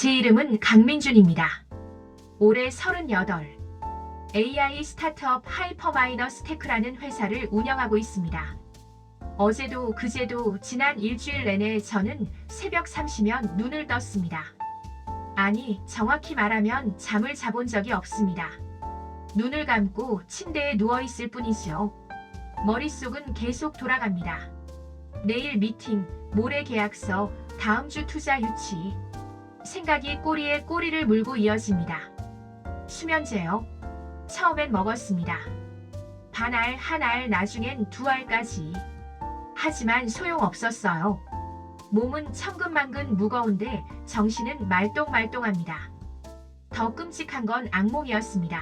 제 이름은 강민준입니다. 올해 38. AI 스타트업 하이퍼마이너스 테크라는 회사를 운영하고 있습니다. 어제도 그제도 지난 일주일 내내 저는 새벽 3시면 눈을 떴습니다. 아니, 정확히 말하면 잠을 자본 적이 없습니다. 눈을 감고 침대에 누워있을 뿐이죠. 머릿속은 계속 돌아갑니다. 내일 미팅, 모레 계약서, 다음 주 투자 유치. 생각이 꼬리에 꼬리를 물고 이어집니다. 수면제요. 처음엔 먹었습니다. 반알, 한 알, 나중엔 두 알까지. 하지만 소용없었어요. 몸은 천근만근 무거운데 정신은 말똥말똥합니다. 더 끔찍한 건 악몽이었습니다.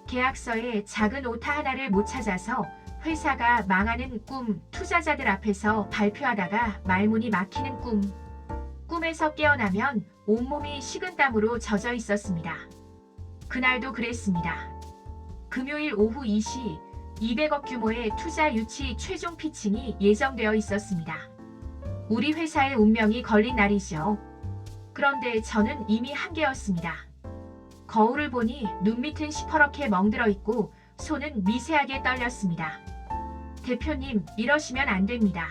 계약서에 작은 오타 하나를 못 찾아서 회사가 망하는 꿈, 투자자들 앞에서 발표하다가 말문이 막히는 꿈. 꿈에서 깨어나면 온몸이 식은땀으로 젖어 있었습니다. 그날도 그랬습니다. 금요일 오후 2시 200억 규모의 투자 유치 최종 피칭이 예정되어 있었습니다. 우리 회사의 운명이 걸린 날이죠. 그런데 저는 이미 한계였습니다. 거울을 보니 눈 밑은 시퍼렇게 멍들어 있고 손은 미세하게 떨렸습니다. 대표님, 이러시면 안 됩니다.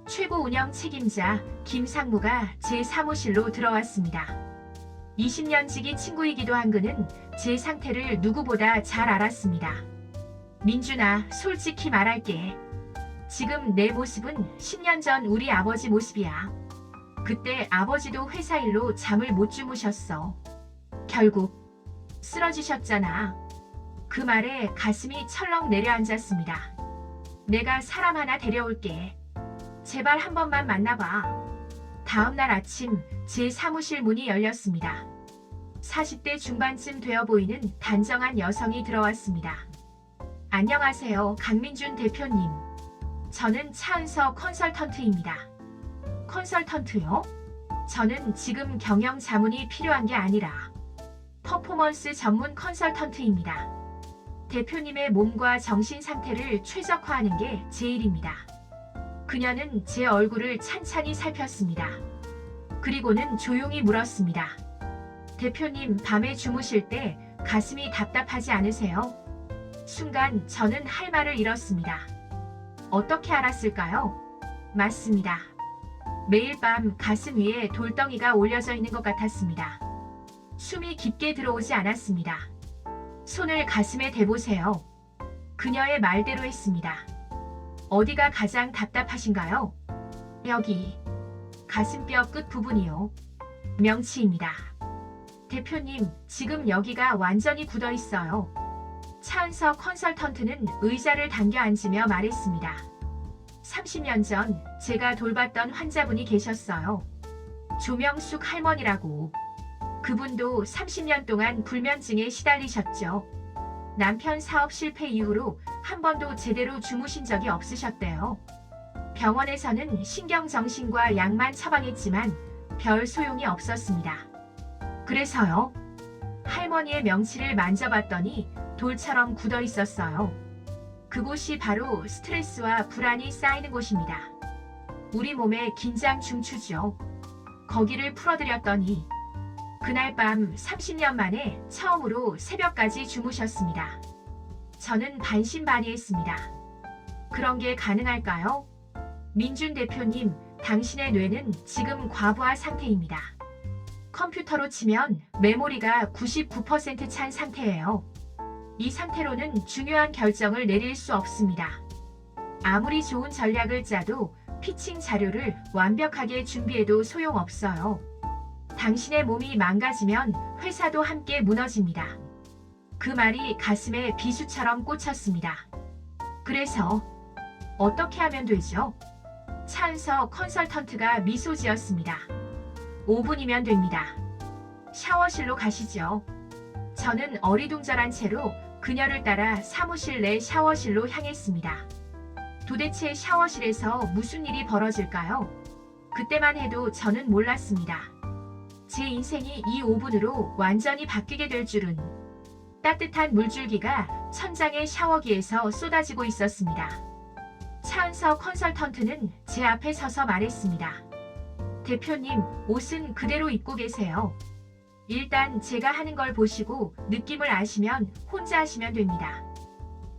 최고 운영 책임자 김상무가 제 사무실로 들어왔습니다. 20년 지기 친구이기도 한 그는 제 상태를 누구보다 잘 알았습니다. 민준아, 솔직히 말할게. 지금 내 모습은 10년 전 우리 아버지 모습이야. 그때 아버지도 회사 일로 잠을 못 주무셨어. 결국 쓰러지셨잖아. 그 말에 가슴이 철렁 내려앉았습니다. 내가 사람 하나 데려올게. 제발 한 번만 만나봐. 다음날 아침 제 사무실 문이 열렸습니다. 40대 중반쯤 되어 보이는 단정한 여성이 들어왔습니다. 안녕하세요, 강민준 대표님. 저는 차은서 컨설턴트입니다. 컨설턴트요? 저는 지금 경영 자문이 필요한 게 아니라 퍼포먼스 전문 컨설턴트입니다. 대표님의 몸과 정신 상태를 최적화하는 게 제 일입니다. 그녀는 제 얼굴을 찬찬히 살폈습니다. 그리고는 조용히 물었습니다. 대표님, 밤에 주무실 때 가슴이 답답하지 않으세요? 순간 저는 할 말을 잃었습니다. 어떻게 알았을까요? 맞습니다. 매일 밤 가슴 위에 돌덩이가 올려져 있는 것 같았습니다. 숨이 깊게 들어오지 않았습니다. 손을 가슴에 대보세요. 그녀의 말대로 했습니다. 어디가 가장 답답하신가요? 여기. 가슴뼈 끝 부분이요. 명치입니다. 대표님, 지금 여기가 완전히 굳어 있어요. 차은서 컨설턴트는 의자를 당겨 앉으며 말했습니다. 30년 전 제가 돌봤던 환자분이 계셨어요. 조명숙 할머니라고. 그분도 30년 동안 불면증에 시달리셨죠. 남편 사업 실패 이후로 한 번도 제대로 주무신 적이 없으셨대요. 병원에서는 신경정신과 약만 처방했지만 별 소용이 없었습니다. 그래서요? 할머니의 명치를 만져봤더니 돌처럼 굳어 있었어요. 그곳이 바로 스트레스와 불안이 쌓이는 곳입니다. 우리 몸의 긴장 중추죠. 거기를 풀어드렸더니 그날 밤 30년 만에 처음으로 새벽까지 주무셨습니다. 저는 반신반의했습니다. 그런 게 가능할까요? 민준 대표님, 당신의 뇌는 지금 과부하 상태입니다. 컴퓨터로 치면 메모리가 99% 찬 상태예요. 이 상태로는 중요한 결정을 내릴 수 없습니다. 아무리 좋은 전략을 짜도 피칭 자료를 완벽하게 준비해도 소용없어요. 당신의 몸이 망가지면 회사도 함께 무너집니다. 그 말이 가슴에 비수처럼 꽂혔습니다. 그래서 어떻게 하면 되죠? 차은서 컨설턴트가 미소 지었습니다. 5분이면 됩니다. 샤워실로 가시죠. 저는 어리둥절한 채로 그녀를 따라 사무실 내 샤워실로 향했습니다. 도대체 샤워실에서 무슨 일이 벌어질까요? 그때만 해도 저는 몰랐습니다. 제 인생이 이 5분으로 완전히 바뀌게 될 줄은. 따뜻한 물줄기가 천장의 샤워기에서 쏟아지고 있었습니다. 차은서 컨설턴트는 제 앞에 서서 말했습니다. 대표님, 옷은 그대로 입고 계세요. 일단 제가 하는 걸 보시고 느낌을 아시면 혼자 하시면 됩니다.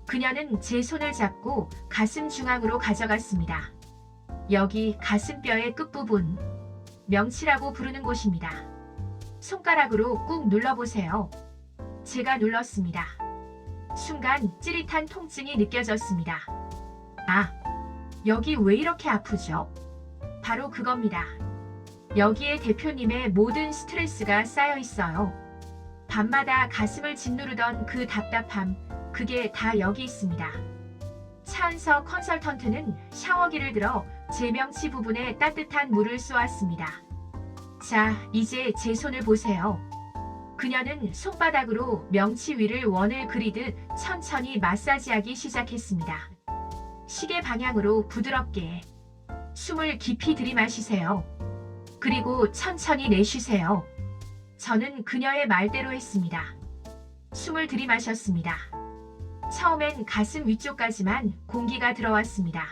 그녀는 제 손을 잡고 가슴 중앙으로 가져갔습니다. 여기 가슴뼈의 끝부분, 명치라고 부르는 곳입니다. 손가락으로 꾹 눌러보세요. 제가 눌렀습니다. 순간 찌릿한 통증이 느껴졌습니다. 아, 여기 왜 이렇게 아프죠? 바로 그겁니다. 여기에 대표님의 모든 스트레스가 쌓여 있어요. 밤마다 가슴을 짓누르던 그 답답함, 그게 다 여기 있습니다. 차은서 컨설턴트는 샤워기를 들어 제 명치 부분에 따뜻한 물을 쏘았습니다. 자, 이제 제 손을 보세요. 그녀는 손바닥으로 명치 위를 원을 그리듯 천천히 마사지하기 시작했습니다. 시계 방향으로 부드럽게 숨을 깊이 들이마시세요. 그리고 천천히 내쉬세요. 저는 그녀의 말대로 했습니다. 숨을 들이마셨습니다. 처음엔 가슴 위쪽까지만 공기가 들어왔습니다.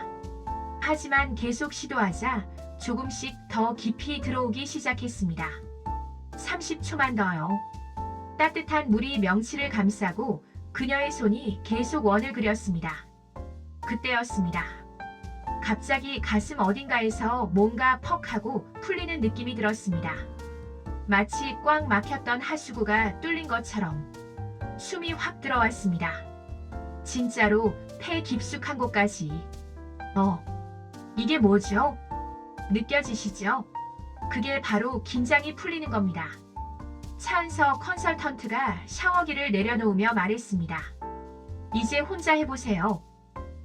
하지만 계속 시도하자 조금씩 더 깊이 들어오기 시작했습니다. 30초만 더요. 따뜻한 물이 명치를 감싸고 그녀의 손이 계속 원을 그렸습니다. 그때였습니다. 갑자기 가슴 어딘가에서 뭔가 퍽 하고 풀리는 느낌이 들었습니다. 마치 꽉 막혔던 하수구가 뚫린 것처럼 숨이 확 들어왔습니다. 진짜로 폐 깊숙한 곳까지. 이게 뭐죠? 느껴지시죠? 그게 바로 긴장이 풀리는 겁니다. 차은서 컨설턴트가 샤워기를 내려놓으며 말했습니다. 이제 혼자 해보세요.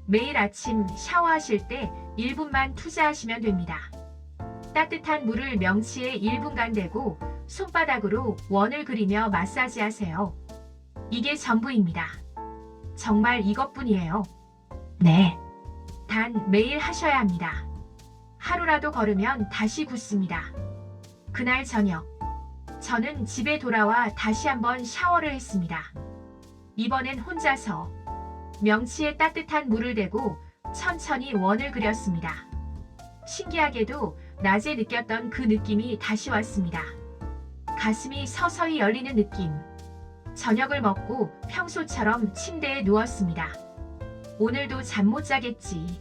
매일 아침 샤워하실 때 1분만 투자하시면 됩니다. 따뜻한 물을 명치에 1분간 대고 손바닥으로 원을 그리며 마사지하세요. 이게 전부입니다. 정말 이것뿐이에요. 네. 단 매일 하셔야 합니다. 하루라도 걸으면 다시 굳습니다. 그날 저녁, 저는 집에 돌아와 다시 한번 샤워를 했습니다. 이번엔 혼자서 명치에 따뜻한 물을 대고 천천히 원을 그렸습니다. 신기하게도 낮에 느꼈던 그 느낌이 다시 왔습니다. 가슴이 서서히 열리는 느낌. 저녁을 먹고 평소처럼 침대에 누웠습니다. 오늘도 잠 못 자겠지.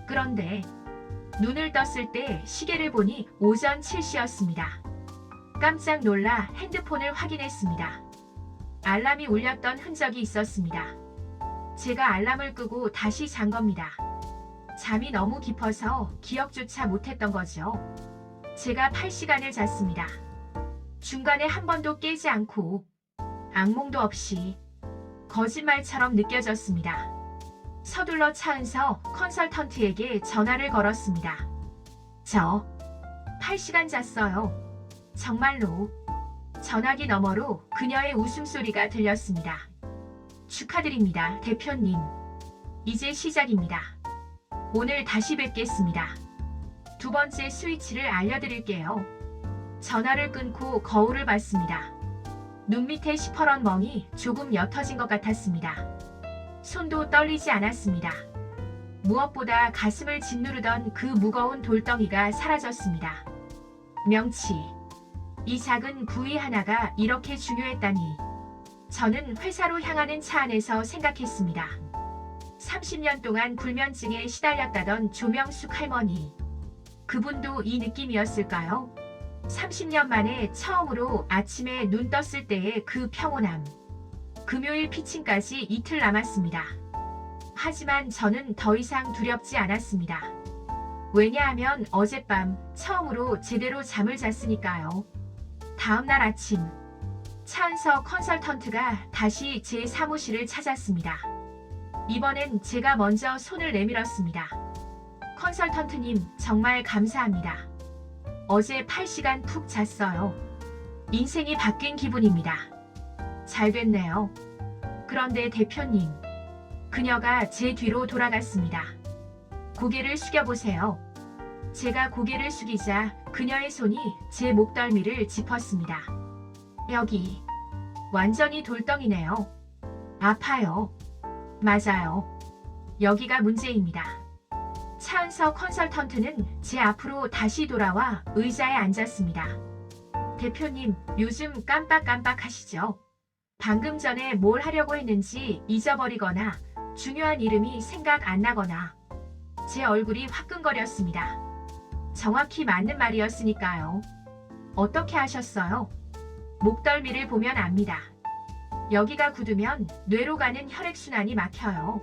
그런데 눈을 떴을 때 시계를 보니 오전 7시였습니다. 깜짝 놀라 핸드폰을 확인했습니다. 알람이 울렸던 흔적이 있었습니다. 제가 알람을 끄고 다시 잔 겁니다. 잠이 너무 깊어서 기억조차 못했던 거죠. 제가 8시간을 잤습니다. 중간에 한 번도 깨지 않고 악몽도 없이 거짓말처럼 느껴졌습니다. 서둘러 차은서 컨설턴트에게 전화를 걸었습니다. 저 8시간 잤어요. 정말로. 전화기 너머로 그녀의 웃음소리가 들렸습니다. 축하드립니다, 대표님. 이제 시작입니다. 오늘 다시 뵙겠습니다. 두 번째 스위치를 알려드릴게요. 전화를 끊고 거울을 봤습니다. 눈 밑에 시퍼런 멍이 조금 옅어진 것 같았습니다. 손도 떨리지 않았습니다. 무엇보다 가슴을 짓누르던 그 무거운 돌덩이가 사라졌습니다. 명치. 이 작은 부위 하나가 이렇게 중요했다니. 저는 회사로 향하는 차 안에서 생각했습니다. 30년 동안 불면증에 시달렸다던 조명숙 할머니. 그분도 이 느낌이었을까요? 30년 만에 처음으로 아침에 눈 떴을 때의 그 평온함. 금요일 피칭까지 이틀 남았습니다. 하지만 저는 더 이상 두렵지 않았습니다. 왜냐하면 어젯밤 처음으로 제대로 잠을 잤으니까요. 다음날 아침, 차은서 컨설턴트가 다시 제 사무실을 찾았습니다. 이번엔 제가 먼저 손을 내밀었습니다. 컨설턴트님, 정말 감사합니다. 어제 8시간 푹 잤어요. 인생이 바뀐 기분입니다. 잘 됐네요. 그런데 대표님, 그녀가 제 뒤로 돌아갔습니다. 고개를 숙여보세요. 제가 고개를 숙이자 그녀의 손이 제 목덜미를 짚었습니다. 여기, 완전히 돌덩이네요. 아파요. 맞아요. 여기가 문제입니다. 차은서 컨설턴트는 제 앞으로 다시 돌아와 의자에 앉았습니다. 대표님, 요즘 깜빡깜빡 하시죠? 방금 전에 뭘 하려고 했는지 잊어버리거나 중요한 이름이 생각 안 나거나. 제 얼굴이 화끈거렸습니다. 정확히 맞는 말이었으니까요. 어떻게 하셨어요? 목덜미를 보면 압니다. 여기가 굳으면 뇌로 가는 혈액순환이 막혀요.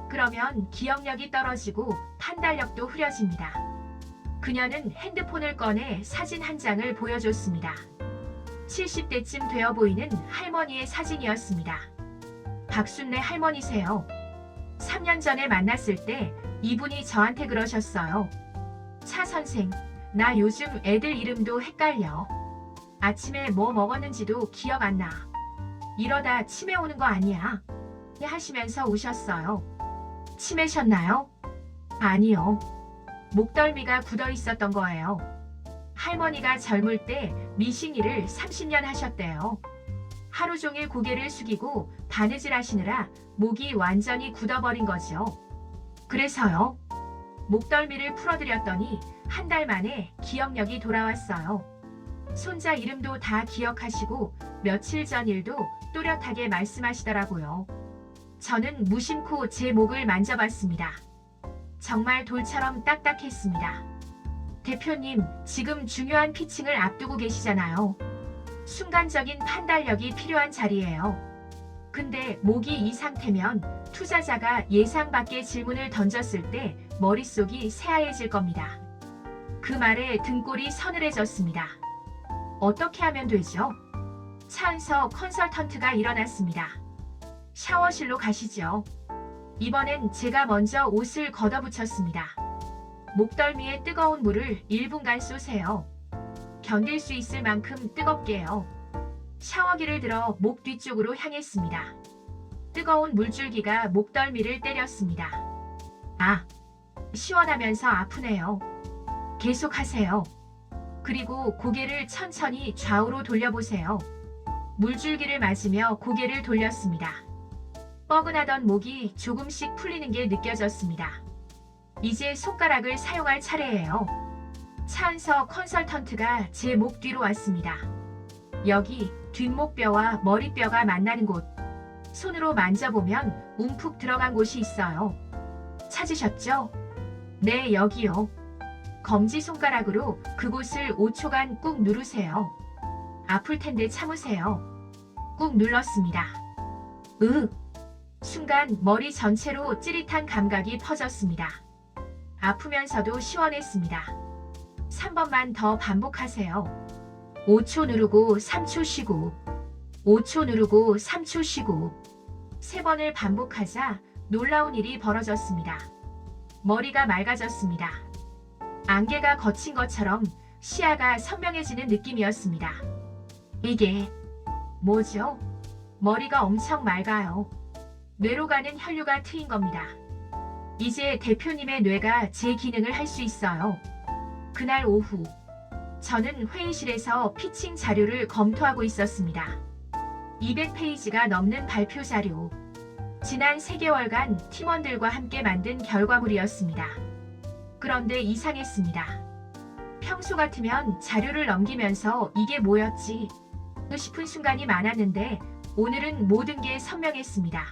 그러면 기억력이 떨어지고 판단력도 흐려집니다. 그녀는 핸드폰을 꺼내 사진 한 장을 보여줬습니다. 70대쯤 되어 보이는 할머니의 사진이었습니다. 박순례 할머니세요. 3년 전에 만났을 때 이분이 저한테 그러셨어요. 차 선생, 나 요즘 애들 이름도 헷갈려. 아침에 뭐 먹었는지도 기억 안 나. 이러다 치매 오는 거 아니야? 하시면서 우셨어요. 치매셨나요? 아니요. 목덜미가 굳어 있었던 거예요. 할머니가 젊을 때 미싱 일을 30년 하셨대요. 하루 종일 고개를 숙이고 바느질 하시느라 목이 완전히 굳어버린 거죠. 그래서요. 목덜미를 풀어드렸더니 한 달 만에 기억력이 돌아왔어요. 손자 이름도 다 기억하시고 며칠 전 일도 또렷하게 말씀하시더라고요. 저는 무심코 제 목을 만져봤습니다. 정말 돌처럼 딱딱했습니다. 대표님, 지금 중요한 피칭을 앞두고 계시잖아요. 순간적인 판단력이 필요한 자리예요. 근데 목이 이 상태면 투자자가 예상 밖의 질문을 던졌을 때 머릿속이 새하얘질 겁니다. 그 말에 등골이 서늘해졌습니다. 어떻게 하면 되죠? 차은서 컨설턴트가 일어났습니다. 샤워실로 가시죠. 이번엔 제가 먼저 옷을 걷어붙였습니다. 목덜미에 뜨거운 물을 1분간 쏘세요. 견딜 수 있을 만큼 뜨겁게요. 샤워기를 들어 목 뒤쪽으로 향했습니다. 뜨거운 물줄기가 목덜미를 때렸습니다. 아, 시원하면서 아프네요. 계속하세요. 그리고 고개를 천천히 좌우로 돌려보세요. 물줄기를 맞으며 고개를 돌렸습니다. 뻐근하던 목이 조금씩 풀리는 게 느껴졌습니다. 이제 손가락을 사용할 차례예요. 차은서 컨설턴트가 제 목 뒤로 왔습니다. 여기 뒷목뼈와 머리뼈가 만나는 곳. 손으로 만져보면 움푹 들어간 곳이 있어요. 찾으셨죠? 네, 여기요. 검지손가락으로 그곳을 5초간 꾹 누르세요. 아플 텐데 참으세요. 꾹 눌렀습니다. 순간 머리 전체로 찌릿한 감각이 퍼졌습니다. 아프면서도 시원했습니다. 3번만 더 반복하세요. 5초 누르고 3초 쉬고 5초 누르고 3초 쉬고 3번을 반복하자 놀라운 일이 벌어졌습니다. 머리가 맑아졌습니다. 안개가 걷힌 것처럼 시야가 선명해지는 느낌이었습니다. 이게 뭐죠? 머리가 엄청 맑아요. 뇌로 가는 혈류가 트인 겁니다. 이제 대표님의 뇌가 제 기능을 할 수 있어요. 그날 오후 저는 회의실에서 피칭 자료를 검토하고 있었습니다. 200페이지가 넘는 발표 자료. 지난 3개월간 팀원들과 함께 만든 결과물이었습니다. 그런데 이상했습니다. 평소 같으면 자료를 넘기면서 이게 뭐였지? 싶은 순간이 많았는데 오늘은 모든 게 선명했습니다.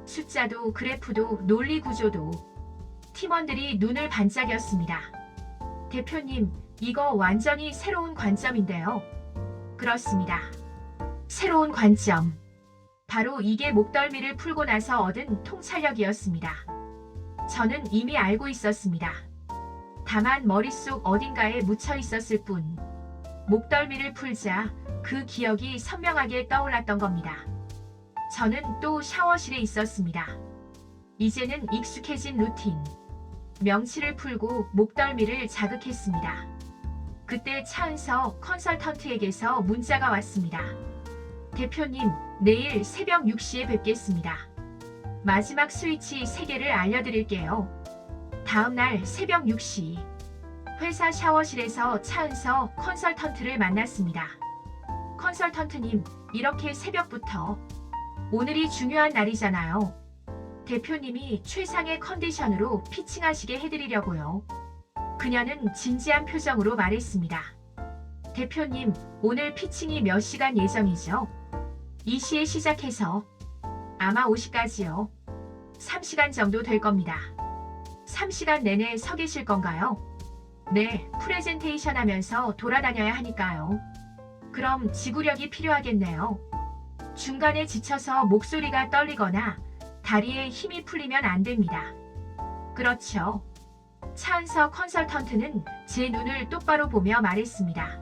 숫자도 그래프도 논리 구조도. 팀원들이 눈을 반짝였습니다. 대표님, 이거 완전히 새로운 관점인데요. 그렇습니다. 새로운 관점. 바로 이게 목덜미를 풀고 나서 얻은 통찰력이었습니다. 저는 이미 알고 있었습니다. 다만 머릿속 어딘가에 묻혀 있었을 뿐. 목덜미를 풀자 그 기억이 선명하게 떠올랐던 겁니다. 저는 또 샤워실에 있었습니다. 이제는 익숙해진 루틴. 명치를 풀고 목덜미를 자극했습니다. 그때 차은서 컨설턴트에게서 문자가 왔습니다. 대표님, 내일 새벽 6시에 뵙겠습니다. 마지막 스위치 3개를 알려드릴게요. 다음날 새벽 6시. 회사 샤워실에서 차은서 컨설턴트를 만났습니다. 컨설턴트님, 이렇게 새벽부터. 오늘이 중요한 날이잖아요. 대표님이 최상의 컨디션으로 피칭하시게 해드리려고요. 그녀는 진지한 표정으로 말했습니다. 대표님, 오늘 피칭이 몇 시간 예정이죠? 2시에 시작해서 아마 5시까지요. 3시간 정도 될 겁니다. 3시간 내내 서 계실 건가요? 네, 프레젠테이션 하면서 돌아다녀야 하니까요. 그럼 지구력이 필요하겠네요. 중간에 지쳐서 목소리가 떨리거나 다리에 힘이 풀리면 안 됩니다. 그렇죠. 차은서 컨설턴트는 제 눈을 똑바로 보며 말했습니다.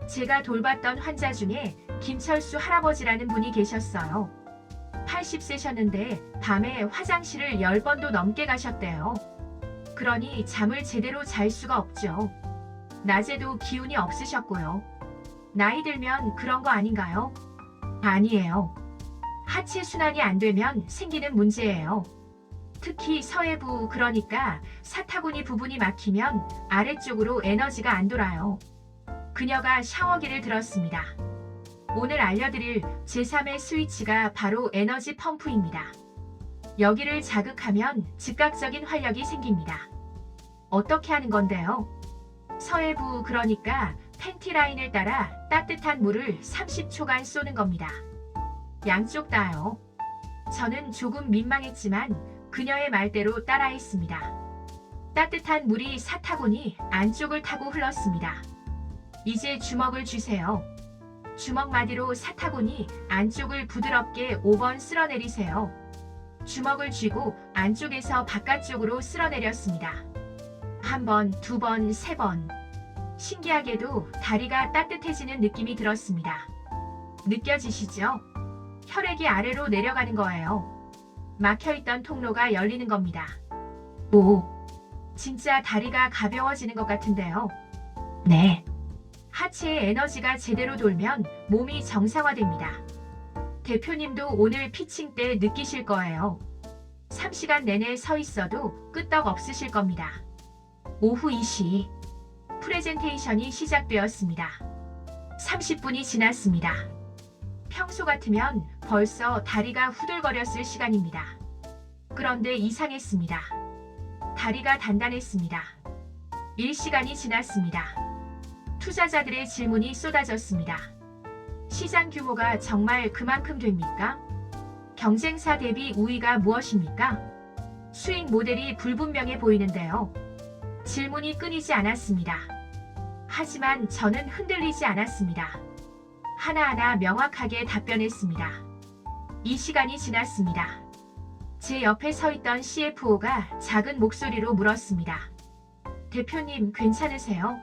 제가 돌봤던 환자 중에 김철수 할아버지라는 분이 계셨어요. 80세셨는데 밤에 화장실을 10번도 넘게 가셨대요. 그러니 잠을 제대로 잘 수가 없죠. 낮에도 기운이 없으셨고요. 나이 들면 그런 거 아닌가요? 아니에요. 하체 순환이 안 되면 생기는 문제예요. 특히 서해부, 그러니까 사타구니 부분이 막히면 아래쪽으로 에너지가 안 돌아요. 그녀가 샤워기를 들었습니다. 오늘 알려드릴 제3의 스위치가 바로 에너지 펌프입니다. 여기를 자극하면 즉각적인 활력이 생깁니다. 어떻게 하는 건데요? 서해부, 그러니까 팬티 라인을 따라 따뜻한 물을 30초간 쏘는 겁니다. 양쪽 다요. 저는 조금 민망했지만 그녀의 말대로 따라했습니다. 따뜻한 물이 사타구니 안쪽을 타고 흘렀습니다. 이제 주먹을 주세요. 주먹 마디로 사타구니 안쪽을 부드럽게 5번 쓸어내리세요. 주먹을 쥐고 안쪽에서 바깥쪽으로 쓸어내렸습니다. 한 번, 두 번, 세 번. 신기하게도 다리가 따뜻해지는 느낌이 들었습니다. 느껴지시죠? 혈액이 아래로 내려가는 거예요. 막혀있던 통로가 열리는 겁니다. 오, 진짜 다리가 가벼워지는 것 같은데요. 네. 하체에 에너지가 제대로 돌면 몸이 정상화됩니다. 대표님도 오늘 피칭 때 느끼실 거예요. 3시간 내내 서 있어도 끄떡 없으실 겁니다. 오후 2시. 프레젠테이션이 시작되었습니다. 30분이 지났습니다. 평소 같으면 벌써 다리가 후들거렸을 시간입니다. 그런데 이상했습니다. 다리가 단단했습니다. 1시간이 지났습니다. 투자자들의 질문이 쏟아졌습니다. 시장 규모가 정말 그만큼 됩니까? 경쟁사 대비 우위가 무엇입니까? 수익 모델이 불분명해 보이는데요. 질문이 끊이지 않았습니다. 하지만 저는 흔들리지 않았습니다. 하나하나 명확하게 답변했습니다. 이 시간이 지났습니다. 제 옆에 서 있던 CFO가 작은 목소리로 물었습니다. 대표님, 괜찮으세요?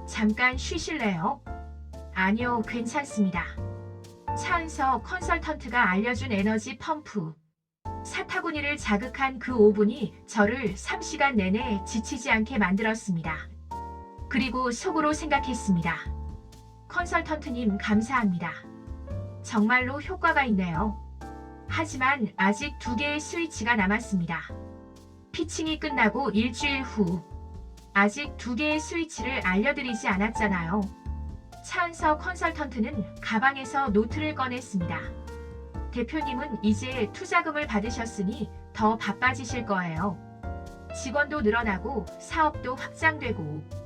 잠깐 쉬실래요? 아니요, 괜찮습니다. 차은서 컨설턴트가 알려준 에너지 펌프. 사타구니를 자극한 그 5분이 저를 3시간 내내 지치지 않게 만들었습니다. 그리고 속으로 생각했습니다. 컨설턴트님, 감사합니다. 정말로 효과가 있네요. 하지만 아직 2개의 스위치가 남았습니다. 피칭이 끝나고 일주일 후. 아직 2개의 스위치를 알려드리지 않았잖아요. 차은서 컨설턴트는 가방에서 노트를 꺼냈습니다. 대표님은 이제 투자금을 받으셨으니 더 바빠지실 거예요. 직원도 늘어나고 사업도 확장되고.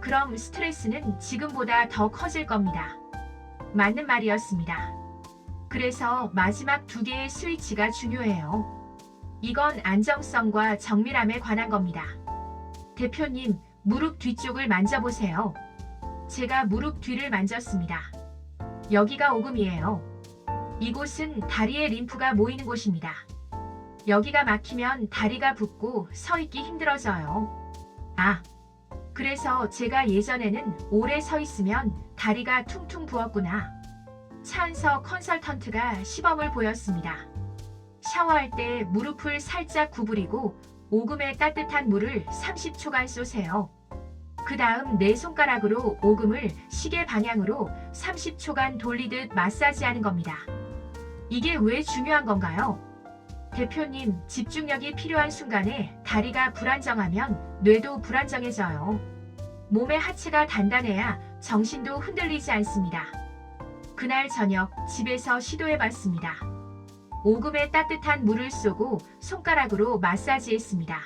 그럼 스트레스는 지금보다 더 커질 겁니다. 맞는 말이었습니다. 그래서 마지막 2개의 스위치가 중요해요. 이건 안정성과 정밀함에 관한 겁니다. 대표님, 무릎 뒤쪽을 만져보세요. 제가 무릎 뒤를 만졌습니다. 여기가 오금이에요. 이곳은 다리에 림프가 모이는 곳입니다. 여기가 막히면 다리가 붓고 서 있기 힘들어져요. 아, 그래서 제가 예전에는 오래 서 있으면 다리가 퉁퉁 부었구나. 차은서 컨설턴트가 시범을 보였습니다. 샤워할 때 무릎을 살짝 구부리고 오금에 따뜻한 물을 30초간 쏘세요. 그 다음 네 손가락으로 오금을 시계 방향으로 30초간 돌리듯 마사지하는 겁니다. 이게 왜 중요한 건가요? 대표님, 집중력이 필요한 순간에 다리가 불안정하면 뇌도 불안정해져요. 몸의 하체가 단단해야 정신도 흔들리지 않습니다. 그날 저녁 집에서 시도해봤습니다. 오금에 따뜻한 물을 쏘고 손가락으로 마사지했습니다.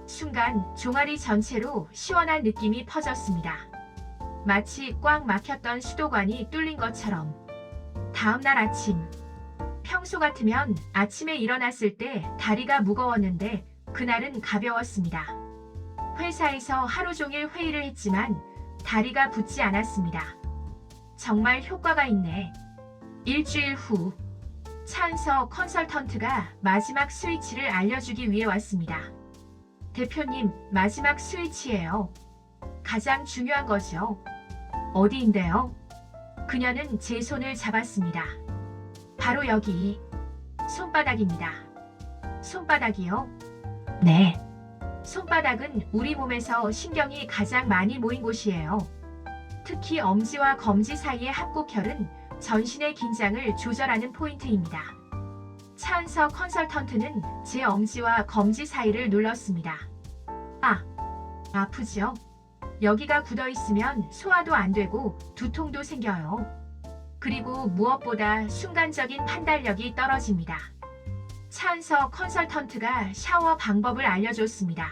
순간 종아리 전체로 시원한 느낌이 퍼졌습니다. 마치 꽉 막혔던 수도관이 뚫린 것처럼. 다음 날 아침. 평소 같으면 아침에 일어났을 때 다리가 무거웠는데 그날은 가벼웠습니다. 회사에서 하루 종일 회의를 했지만 다리가 붓지 않았습니다. 정말 효과가 있네. 일주일 후. 차은서 컨설턴트가 마지막 스위치를 알려주기 위해 왔습니다. 대표님, 마지막 스위치예요. 가장 중요한 거죠. 어디인데요? 그녀는 제 손을 잡았습니다. 바로 여기. 손바닥입니다. 손바닥이요? 네. 손바닥은 우리 몸에서 신경이 가장 많이 모인 곳이에요. 특히 엄지와 검지 사이의 합곡혈은 전신의 긴장을 조절하는 포인트입니다. 차은서 컨설턴트는 제 엄지와 검지 사이를 눌렀습니다. 아, 아프죠? 여기가 굳어 있으면 소화도 안 되고 두통도 생겨요. 그리고 무엇보다 순간적인 판단력이 떨어집니다. 차은서 컨설턴트가 샤워 방법을 알려줬습니다.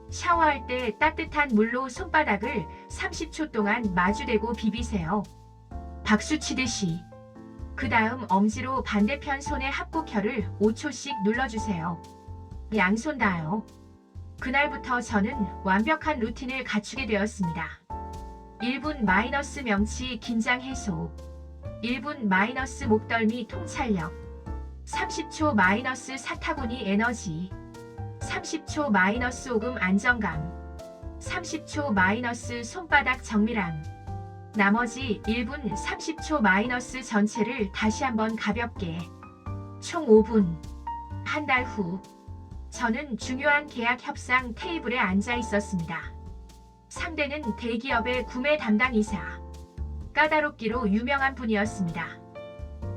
샤워할 때 따뜻한 물로 손바닥을 30초 동안 마주대고 비비세요. 박수 치듯이. 그 다음 엄지로 반대편 손의 합곡혈을 5초씩 눌러주세요. 양손 다요. 그날부터 저는 완벽한 루틴을 갖추게 되었습니다. 1분 마이너스 명치 긴장 해소. 1분 마이너스 목덜미 통찰력. 30초 마이너스 사타구니 에너지. 30초 마이너스 오금 안정감. 30초 마이너스 손바닥 정밀함. 나머지 1분 30초 마이너스 전체를 다시 한번 가볍게. 총 5분. 한 달 후. 저는 중요한 계약 협상 테이블에 앉아 있었습니다. 상대는 대기업의 구매 담당 이사. 까다롭기로 유명한 분이었습니다.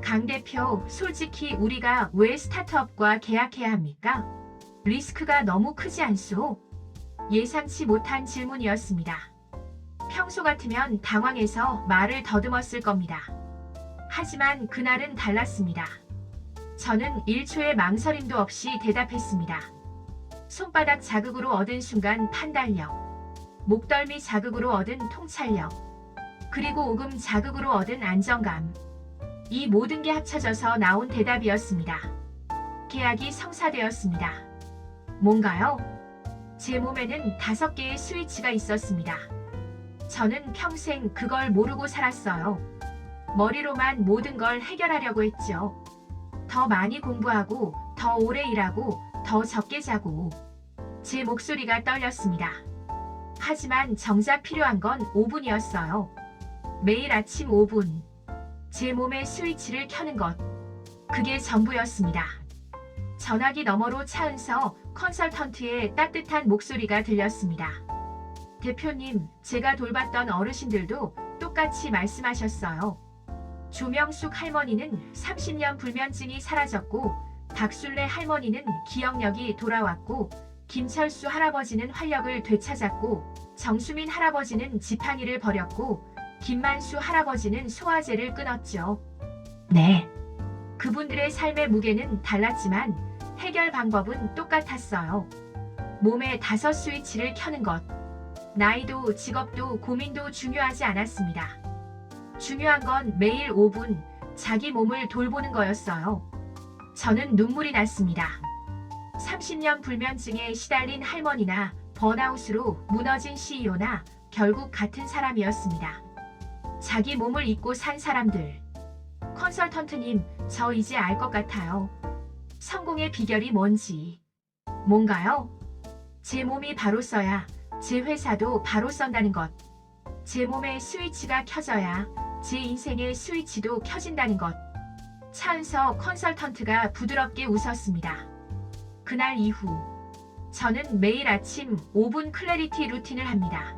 강 대표, 솔직히 우리가 왜 스타트업과 계약해야 합니까? 리스크가 너무 크지 않소? 예상치 못한 질문이었습니다. 평소 같으면 당황해서 말을 더듬었을 겁니다. 하지만 그날은 달랐습니다. 저는 1초의 망설임도 없이 대답했습니다. 손바닥 자극으로 얻은 순간 판단력, 목덜미 자극으로 얻은 통찰력, 그리고 오금 자극으로 얻은 안정감. 이 모든 게 합쳐져서 나온 대답이었습니다. 계약이 성사되었습니다. 뭔가요? 제 몸에는 5개의 스위치가 있었습니다. 저는 평생 그걸 모르고 살았어요. 머리로만 모든 걸 해결하려고 했죠. 더 많이 공부하고, 더 오래 일하고, 더 적게 자고. 제 목소리가 떨렸습니다. 하지만 정작 필요한 건 5분이었어요. 매일 아침 5분. 제 몸의 스위치를 켜는 것. 그게 전부였습니다. 전화기 너머로 차은서 컨설턴트의 따뜻한 목소리가 들렸습니다. 대표님, 제가 돌봤던 어르신들도 똑같이 말씀하셨어요. 조명숙 할머니는 30년 불면증이 사라졌고, 박술래 할머니는 기억력이 돌아왔고, 김철수 할아버지는 활력을 되찾았고, 정수민 할아버지는 지팡이를 버렸고, 김만수 할아버지는 소화제를 끊었죠. 네. 그분들의 삶의 무게는 달랐지만 해결 방법은 똑같았어요. 몸의 5 스위치를 켜는 것. 나이도 직업도 고민도 중요하지 않았습니다. 중요한 건 매일 5분 자기 몸을 돌보는 거였어요. 저는 눈물이 났습니다. 30년 불면증에 시달린 할머니나 번아웃으로 무너진 CEO나 결국 같은 사람이었습니다. 자기 몸을 잊고 산 사람들. 컨설턴트님, 저 이제 알 것 같아요. 성공의 비결이 뭔지. 뭔가요? 제 몸이 바로 써야 제 회사도 바로 썬다는 것. 제 몸의 스위치가 켜져야 제 인생의 스위치도 켜진다는 것. 차은서 컨설턴트가 부드럽게 웃었습니다. 그날 이후 저는 매일 아침 5분 클래리티 루틴을 합니다.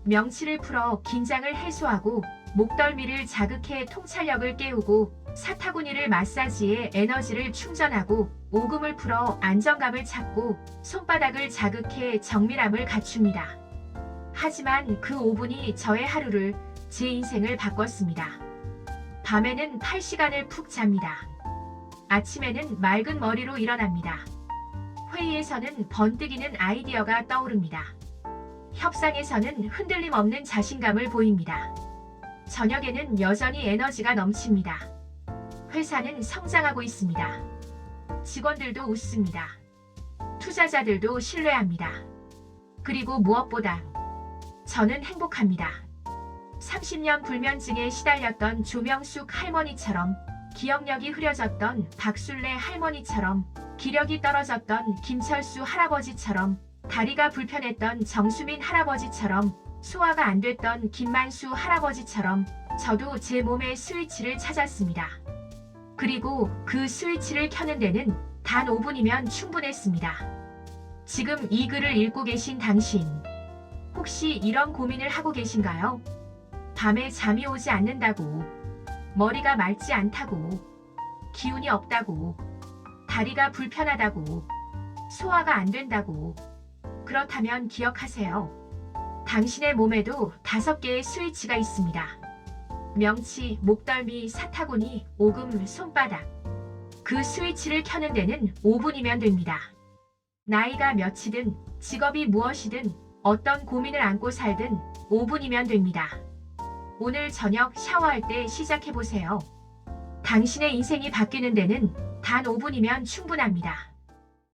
명치를 풀어 긴장을 해소하고 목덜미를 자극해 통찰력을 깨우고 사타구니를 마사지해 에너지를 충전하고 오금을 풀어 안정감을 찾고 손바닥을 자극해 정밀함을 갖춥니다. 하지만 그 5분이 저의 하루를, 제 인생을 바꿨습니다. 밤에는 8시간을 푹 잡니다. 아침에는 맑은 머리로 일어납니다. 회의에서는 번뜩이는 아이디어가 떠오릅니다. 협상에서는 흔들림 없는 자신감을 보입니다. 저녁에는 여전히 에너지가 넘칩니다. 회사는 성장하고 있습니다. 직원들도 웃습니다. 투자자들도 신뢰합니다. 그리고 무엇보다 저는 행복합니다. 30년 불면증에 시달렸던 조명숙 할머니처럼, 기억력이 흐려졌던 박술래 할머니처럼, 기력이 떨어졌던 김철수 할아버지처럼, 다리가 불편했던 정수민 할아버지처럼, 소화가 안 됐던 김만수 할아버지처럼 저도 제 몸의 스위치를 찾았습니다. 그리고 그 스위치를 켜는 데는 단 5분이면 충분했습니다. 지금 이 글을 읽고 계신 당신, 혹시 이런 고민을 하고 계신가요? 밤에 잠이 오지 않는다고, 머리가 맑지 않다고, 기운이 없다고, 다리가 불편하다고, 소화가 안 된다고. 그렇다면 기억하세요. 당신의 몸에도 5개의 스위치가 있습니다. 명치, 목덜미, 사타구니, 오금, 손바닥. 그 스위치를 켜는 데는 5분이면 됩니다. 나이가 몇이든, 직업이 무엇이든, 어떤 고민을 안고 살든 5분이면 됩니다. 오늘 저녁 샤워할 때 시작해보세요. 당신의 인생이 바뀌는 데는 단 5분이면 충분합니다.